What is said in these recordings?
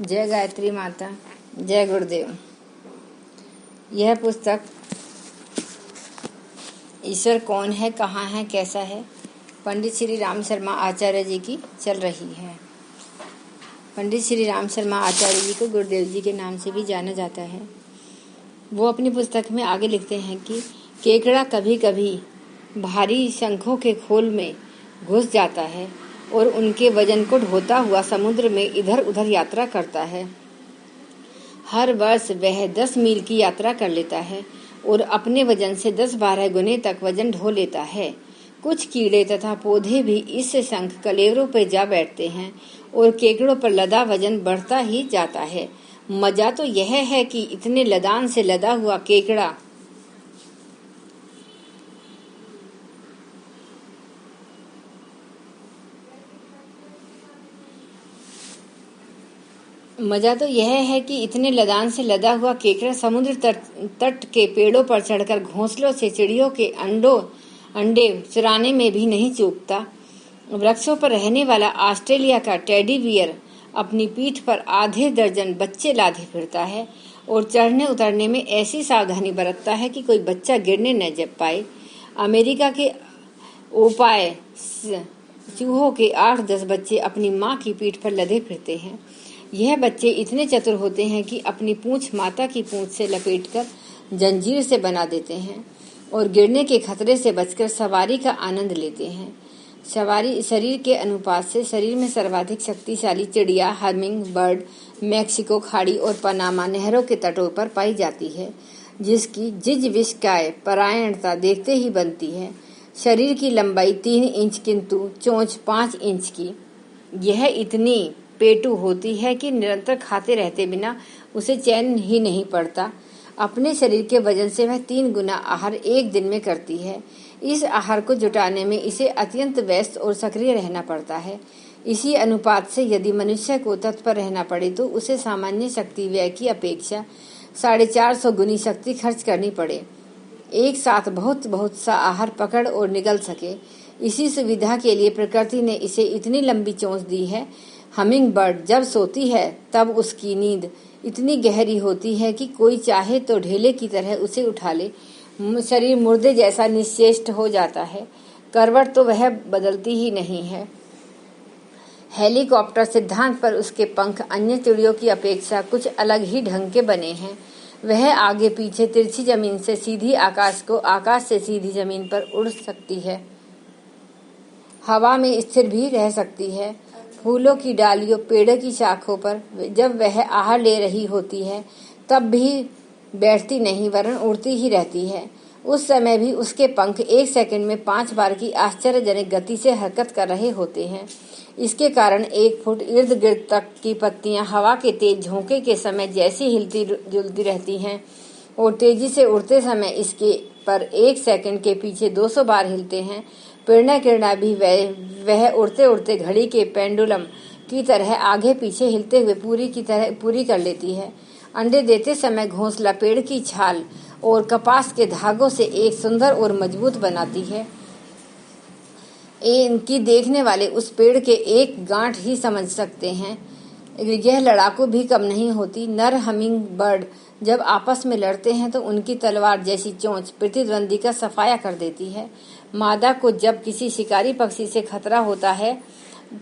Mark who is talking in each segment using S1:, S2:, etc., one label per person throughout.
S1: जय गायत्री माता, जय गुरुदेव। यह पुस्तक ईश्वर कौन है, कहाँ है, कैसा है, पंडित श्री राम शर्मा आचार्य जी की चल रही है। पंडित श्री राम शर्मा आचार्य जी को गुरुदेव जी के नाम से भी जाना जाता है। वो अपनी पुस्तक में आगे लिखते हैं कि केकड़ा कभी कभी भारी शंखों के खोल में घुस जाता है और उनके वजन को ढोता हुआ समुद्र में इधर उधर यात्रा करता है। हर वर्ष वह 10 मील की यात्रा कर लेता है और अपने वजन से 10-12 गुने तक वजन ढो लेता है। कुछ कीड़े तथा पौधे भी इस शंख कलेवरों पर जा बैठते हैं और केकड़ों पर लदा वजन बढ़ता ही जाता है। मजा तो यह है कि इतने लदान से लदा हुआ केकड़ा समुद्र तट के पेड़ों पर चढ़कर घोंसलों से चिड़ियों के अंडे चुराने में भी नहीं चूकता। वृक्षों पर रहने वाला ऑस्ट्रेलिया का टेडी बियर अपनी पीठ पर आधे दर्जन बच्चे लादे फिरता है और चढ़ने उतरने में ऐसी सावधानी बरतता है कि कोई बच्चा गिरने न जा पाए। अमेरिका के ओपाए चूहों के 8-10 बच्चे अपनी माँ की पीठ पर लदे फिरते हैं। यह बच्चे इतने चतुर होते हैं कि अपनी पूंछ माता की पूंछ से लपेटकर जंजीर से बना देते हैं और गिरने के खतरे से बचकर सवारी का आनंद लेते हैं। सवारी शरीर के अनुपात से शरीर में सर्वाधिक शक्तिशाली चिड़िया हमिंग बर्ड मैक्सिको खाड़ी और पनामा नहरों के तटों पर पाई जाती है, जिसकी जिजविषकाय परायणता देखते ही बनती है। शरीर की लंबाई 3 इंच किंतु चोंच 5 इंच की। यह इतनी पेटू होती है कि निरंतर खाते रहते बिना उसे चैन ही नहीं पड़ता। अपने शरीर के वजन से वह 3 गुना आहार एक दिन में करती है। इस आहार को जुटाने में इसे अत्यंत व्यस्त और सक्रिय रहना पड़ता है। इसी अनुपात से यदि मनुष्य को तत्पर रहना पड़े तो उसे सामान्य शक्ति व्यय की अपेक्षा 450 गुनी शक्ति खर्च करनी पड़े, एक साथ बहुत सा आहार पकड़ और निगल सके। इसी सुविधा के लिए प्रकृति ने इसे इतनी लंबी चोंच दी है। हमिंग बर्ड जब सोती है तब उसकी नींद इतनी गहरी होती है कि कोई चाहे तो ढेले की तरह उसे उठा ले। शरीर मुर्दे जैसा निश्चेष्ट हो जाता है। करवट तो वह बदलती ही नहीं है। हेलीकॉप्टर सिद्धांत पर उसके पंख अन्य चिड़ियों की अपेक्षा कुछ अलग ही ढंग के बने हैं। वह आगे पीछे तिरछी जमीन से सीधी आकाश को, आकाश से सीधी जमीन पर उड़ सकती है, हवा में स्थिर भी रह सकती है। फूलों की डालियों, पेड़ की शाखों पर जब वह आहार ले रही होती है तब भी बैठती नहीं वरन उड़ती ही रहती है। उस समय भी उसके पंख 1 सेकंड में 5 बार की आश्चर्यजनक गति से हरकत कर रहे होते हैं। इसके कारण 1 फुट इर्द गिर्द तक की पत्तियां हवा के तेज झोंके के समय जैसी हिलती जुलती रहती हैं और तेजी से उड़ते समय इसके पर 1 सेकंड के पीछे 200 बार हिलते हैं। किरणा भी वह उड़ते उड़ते घड़ी के पेंडुलम की तरह आगे पीछे हिलते हुए पूरी कर लेती है। अंडे देते समय घोंसला पेड़ की छाल और कपास के धागों से एक सुंदर और मजबूत बनाती है। इनकी देखने वाले उस पेड़ के एक गांठ ही समझ सकते हैं। यह लड़ाकू भी कम नहीं होती। नर हमिंग बर्ड जब आपस में लड़ते हैं तो उनकी तलवार जैसी चोंच प्रतिद्वंदी का सफाया कर देती है। मादा को जब किसी शिकारी पक्षी से खतरा होता है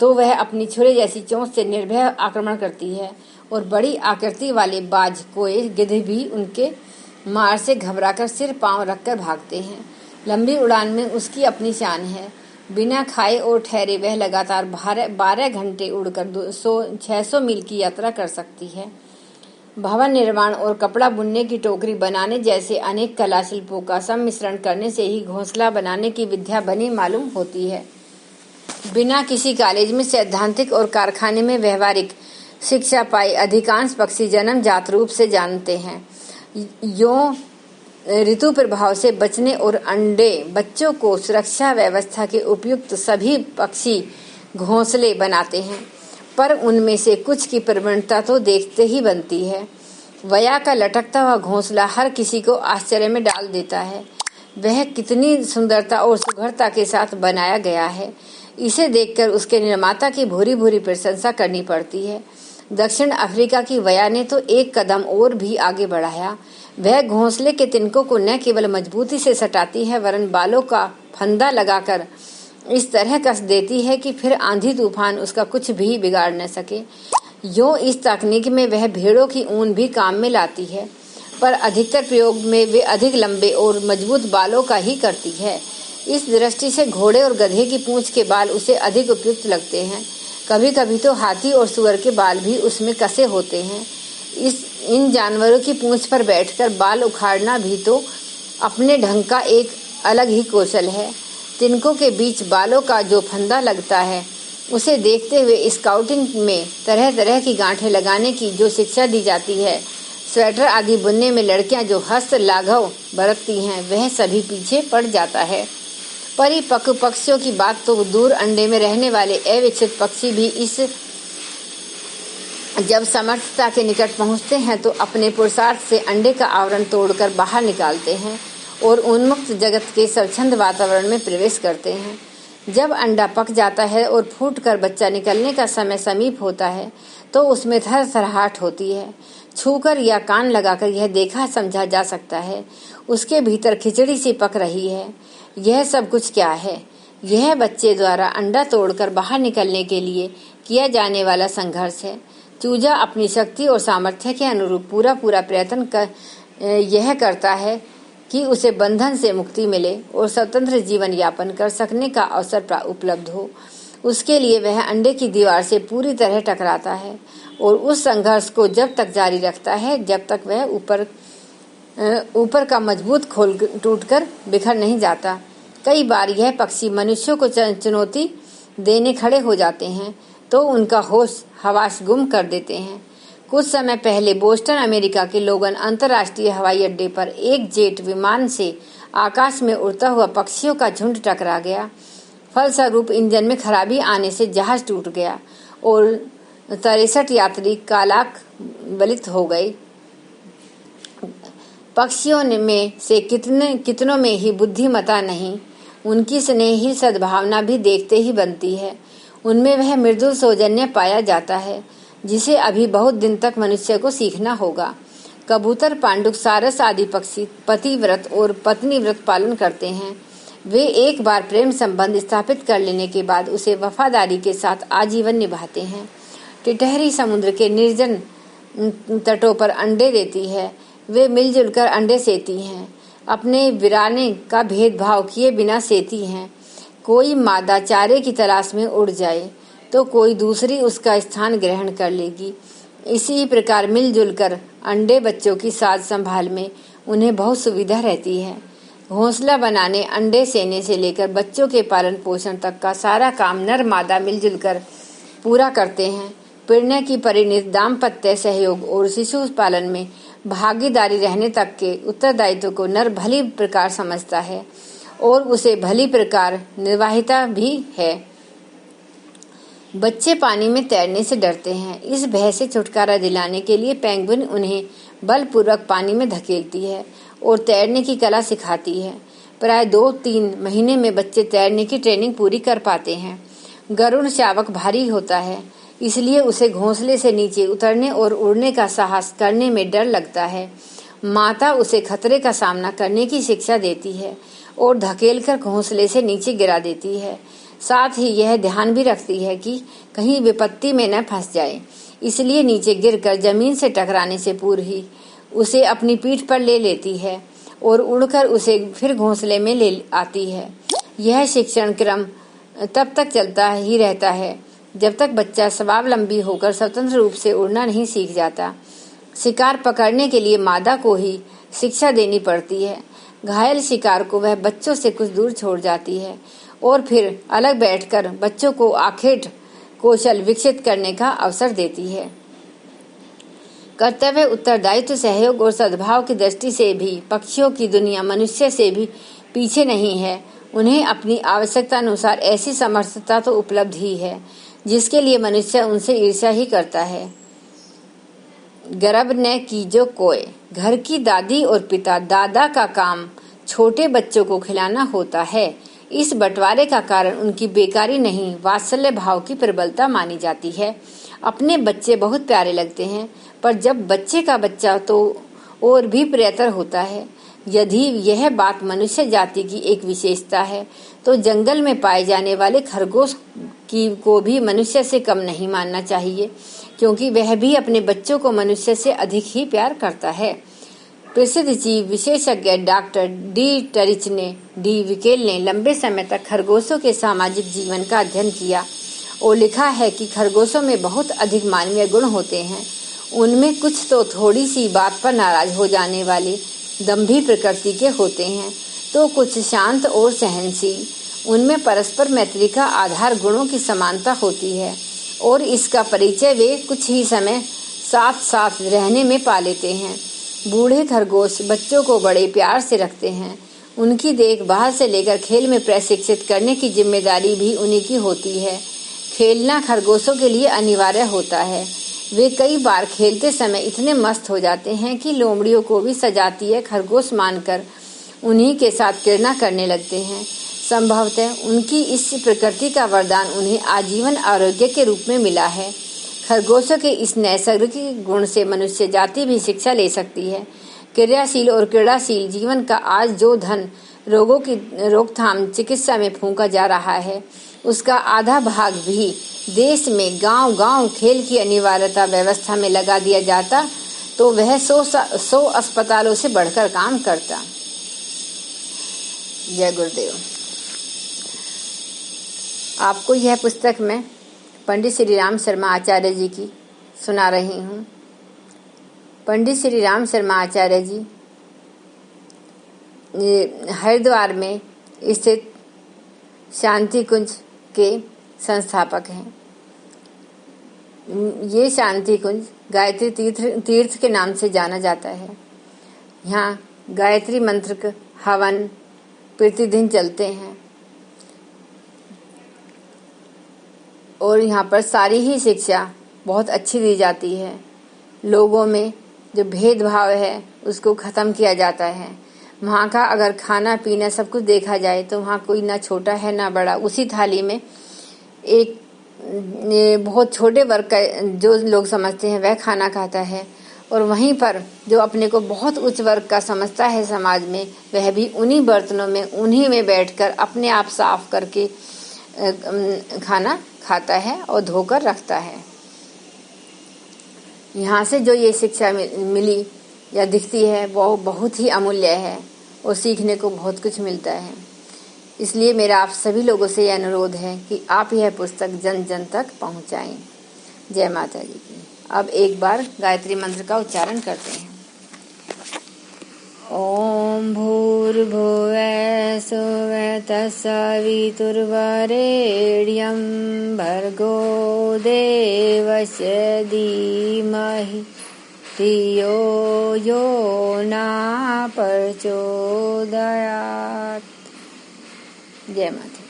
S1: तो वह अपनी छुरे जैसी चोंच से निर्भय आक्रमण करती है और बड़ी आकृति वाले बाज, कोए, गिद्ध भी उनके मार से घबराकर सिर पांव रखकर भागते हैं। लंबी उड़ान में उसकी अपनी शान है। बिना खाए और ठहरे वह लगातार 12 घंटे उड़कर 600 मील की यात्रा कर सकती है। भवन निर्माण और कपड़ा बुनने की टोकरी बनाने जैसे अनेक कला शिल्पों का सम्मिश्रण करने से ही घोंसला बनाने की विद्या बनी मालूम होती है। बिना किसी कॉलेज में सैद्धांतिक और कारखाने में व्यवहारिक शिक्षा पाई अधिकांश पक्षी जन्मजात रूप से जानते हैं यों ऋतु प्रभाव से बचने और अंडे बच्चों को सुरक्षा व्यवस्था के उपयुक्त सभी पक्षी घोंसले बनाते हैं, पर उनमें से कुछ की प्रवणता तो देखते ही बनती है। वया का लटकता हुआ घोंसला हर किसी को आश्चर्य में डाल देता है। वह कितनी सुंदरता और सुघड़ता के साथ बनाया गया है, इसे देखकर उसके निर्माता की भूरी भूरी प्रशंसा करनी पड़ती है। दक्षिण अफ्रीका की वया ने तो एक कदम और भी आगे बढ़ाया। वह घोंसले के तिनकों को न केवल मजबूती से सटाती है वरन बालों का फंदा लगाकर इस तरह कस देती है कि फिर आंधी तूफान उसका कुछ भी बिगाड़ न सके। यूं इस तकनीक में वह भेड़ों की ऊन भी काम में लाती है, पर अधिकतर प्रयोग में वे अधिक लंबे और मजबूत बालों का ही करती है। इस दृष्टि से घोड़े और गधे की पूंछ के बाल उसे अधिक उपयुक्त लगते हैं। कभी कभी तो हाथी और सुअर के बाल भी उसमें कसे होते हैं। इन जानवरों की पूंछ पर बैठकर बाल उखाड़ना भी तो अपने ढंग का एक अलग ही कौशल है। तिनकों के बीच बालों का जो फंदा लगता है उसे देखते हुए स्काउटिंग में तरह तरह की गांठें लगाने की जो शिक्षा दी जाती है, स्वेटर आदि बुनने में लड़कियां जो हस्त लाघव बरतती हैं, वह सभी पीछे पड़ जाता है। परिपक्व पक्षियों की बात तो दूर, अंडे में रहने वाले अविकसित पक्षी भी इस जब समर्थता के निकट पहुंचते हैं तो अपने पुरुषार्थ से अंडे का आवरण तोड़कर बाहर निकालते हैं और उन्मुक्त जगत के स्वच्छंद वातावरण में प्रवेश करते हैं। जब अंडा पक जाता है और फूटकर बच्चा निकलने का समय समीप होता है तो उसमें थरथराहट होती है। छूकर या कान लगाकर यह देखा समझा जा सकता है उसके भीतर खिचड़ी सी पक रही है। यह सब कुछ क्या है? यह बच्चे द्वारा अंडा तोड़कर बाहर निकलने के लिए किया जाने वाला संघर्ष है। चूजा अपनी शक्ति और सामर्थ्य के अनुरूप पूरा प्रयत्न यह करता है कि उसे बंधन से मुक्ति मिले और स्वतंत्र जीवन यापन कर सकने का अवसर उपलब्ध हो। उसके लिए वह अंडे की दीवार से पूरी तरह टकराता है और उस संघर्ष को जब तक जारी रखता है जब तक वह ऊपर का मजबूत खोल टूटकर बिखर नहीं जाता। कई बार यह पक्षी मनुष्यों को चुनौती देने खड़े हो जाते हैं तो उनका होश हवास गुम कर देते हैं। कुछ समय पहले बोस्टन अमेरिका के लोगन अंतर्राष्ट्रीय हवाई अड्डे पर एक जेट विमान से आकाश में उड़ता हुआ पक्षियों का झुंड टकरा गया। फलस्वरूप इंजन में खराबी आने से जहाज टूट गया और 63 यात्री कालाक बलित हो गए। पक्षियों में से कितनों में ही बुद्धिमता नहीं, उनकी स्नेही सद्भावना भी देखते ही बनती है। उनमें वह मृदुल सौजन्य पाया जाता है जिसे अभी बहुत दिन तक मनुष्य को सीखना होगा। कबूतर, पांडुक, सारस आदि पक्षी पतिव्रत और पत्नी व्रत पालन करते हैं। वे एक बार प्रेम संबंध स्थापित कर लेने के बाद उसे वफादारी के साथ आजीवन निभाते हैं। टिटहरी समुद्र के निर्जन तटों पर अंडे देती है। वे मिलजुल कर अंडे सेती हैं, अपने वीराने का भेदभाव किए बिना सेती हैं। कोई मादा चारे की तलाश में उड़ जाए तो कोई दूसरी उसका स्थान ग्रहण कर लेगी। इसी प्रकार मिलजुल कर अंडे बच्चों की साज संभाल में उन्हें बहुत सुविधा रहती है। घोंसला बनाने, अंडे सेने से लेकर बच्चों के पालन पोषण तक का सारा काम नर मादा मिलजुल कर पूरा करते हैं। परिणय की परिणित, दाम्पत्य सहयोग और शिशु पालन में भागीदारी रहने तक के उत्तरदायित्व को नर भली प्रकार समझता है और उसे भली प्रकार निर्वाहिता भी है। बच्चे पानी में तैरने से डरते हैं। इस भय से छुटकारा दिलाने के लिए पेंगुइन उन्हें बलपूर्वक पानी में धकेलती है और तैरने की कला सिखाती है। प्राय 2-3 महीने में बच्चे तैरने की ट्रेनिंग पूरी कर पाते हैं। गरुड़ शावक भारी होता है, इसलिए उसे घोंसले से नीचे उतरने और उड़ने का साहस करने में डर लगता है। माता उसे खतरे का सामना करने की शिक्षा देती है और धकेलकर घोंसले से नीचे गिरा देती है। साथ ही यह ध्यान भी रखती है कि कहीं विपत्ति में न फंस जाए, इसलिए नीचे गिरकर जमीन से टकराने से पूर्व ही उसे अपनी पीठ पर ले लेती है और उड़कर उसे फिर घोंसले में ले आती है। यह शिक्षण क्रम तब तक चलता ही रहता है जब तक बच्चा स्वावलंबी होकर स्वतंत्र रूप से उड़ना नहीं सीख जाता। शिकार पकड़ने के लिए मादा को ही शिक्षा देनी पड़ती है। घायल शिकार को वह बच्चों से कुछ दूर छोड़ जाती है और फिर अलग बैठकर बच्चों को आखेट कौशल विकसित करने का अवसर देती है। कर्तव्य, उत्तरदायित्व, सहयोग और सद्भाव की दृष्टि से भी पक्षियों की दुनिया मनुष्य से भी पीछे नहीं है। उन्हें अपनी आवश्यकता अनुसार ऐसी समर्थता तो उपलब्ध ही है जिसके लिए मनुष्य उनसे ईर्ष्या ही करता है। गर्भ न कीजो कोय। घर की दादी और पिता दादा का काम छोटे बच्चों को खिलाना होता है, इस बंटवारे का कारण उनकी बेकारी नहीं, वात्सल्य भाव की प्रबलता मानी जाती है। अपने बच्चे बहुत प्यारे लगते हैं, पर जब बच्चे का बच्चा तो और भी प्रियतर होता है। यदि यह बात मनुष्य जाति की एक विशेषता है, तो जंगल में पाए जाने वाले खरगोश को भी मनुष्य से कम नहीं मानना चाहिए, क्योंकि वह भी अपने बच्चों को मनुष्य से अधिक ही प्यार करता है। प्रसिद्ध जीव विशेषज्ञ डॉक्टर डी विकेल ने लंबे समय तक खरगोशों के सामाजिक जीवन का अध्ययन किया और लिखा है कि खरगोशों में बहुत अधिक मानवीय गुण होते हैं। उनमें कुछ तो थोड़ी सी बात पर नाराज हो जाने वाले दंभी प्रकृति के होते हैं, तो कुछ शांत और सहनशील। उनमें परस्पर मैत्री का आधार गुणों की समानता होती है और इसका परिचय वे कुछ ही समय साथ साथ रहने में पा लेते हैं। बूढ़े खरगोश बच्चों को बड़े प्यार से रखते हैं। उनकी देखभाल से लेकर खेल में प्रशिक्षित करने की जिम्मेदारी भी उन्हीं की होती है। खेलना खरगोशों के लिए अनिवार्य होता है। वे कई बार खेलते समय इतने मस्त हो जाते हैं कि लोमड़ियों को भी सजातीय खरगोश मानकर उन्हीं के साथ क्रीड़ा करने लगते हैं। संभवतः उनकी इस प्रकृति का वरदान उन्हें आजीवन आरोग्य के रूप में मिला है। खरगोशों के इस नैसर्गिक गुण से मनुष्य जाति भी शिक्षा ले सकती है। क्रियाशील और क्रीड़ाशील जीवन का आज जो धन रोगों की रोकथाम चिकित्सा में फूंका जा रहा है, उसका आधा भाग भी देश में गांव-गांव खेल की अनिवार्यता व्यवस्था में लगा दिया जाता तो वह 100 अस्पतालों से बढ़कर काम करता। जय गुरुदेव। आपको यह पुस्तक मैं पंडित श्री राम शर्मा आचार्य जी की सुना रही हूँ। पंडित श्री राम शर्मा आचार्य जी हरिद्वार में स्थित शांति कुंज के संस्थापक हैं। ये शांति कुंज गायत्री तीर्थ के नाम से जाना जाता है। यहाँ गायत्री मंत्र का हवन प्रतिदिन चलते हैं और यहाँ पर सारी ही शिक्षा बहुत अच्छी दी जाती है। लोगों में जो भेदभाव है उसको ख़त्म किया जाता है। वहाँ का अगर खाना पीना सब कुछ देखा जाए तो वहाँ कोई ना छोटा है ना बड़ा। उसी थाली में एक बहुत छोटे वर्ग का जो लोग समझते हैं वह खाना खाता है, और वहीं पर जो अपने को बहुत उच्च वर्ग का समझता है समाज में, वह भी उन्हीं बर्तनों में उन्हीं में बैठकर अपने आप साफ करके खाना खाता है और धोकर रखता है। यहाँ से जो ये शिक्षा मिली या दिखती है वो बहुत ही अमूल्य है और सीखने को बहुत कुछ मिलता है। इसलिए मेरा आप सभी लोगों से यह अनुरोध है कि आप यह पुस्तक जन जन तक पहुँचाएं। जय माता जी की। अब एक बार गायत्री मंत्र का उच्चारण करते हैं। ओम भूर्भुवः स्वः तत्सवितुर्वरेण्यं भर्गो देवस्य धीमहि धियो यो न प्रचोदयात्। जय माता।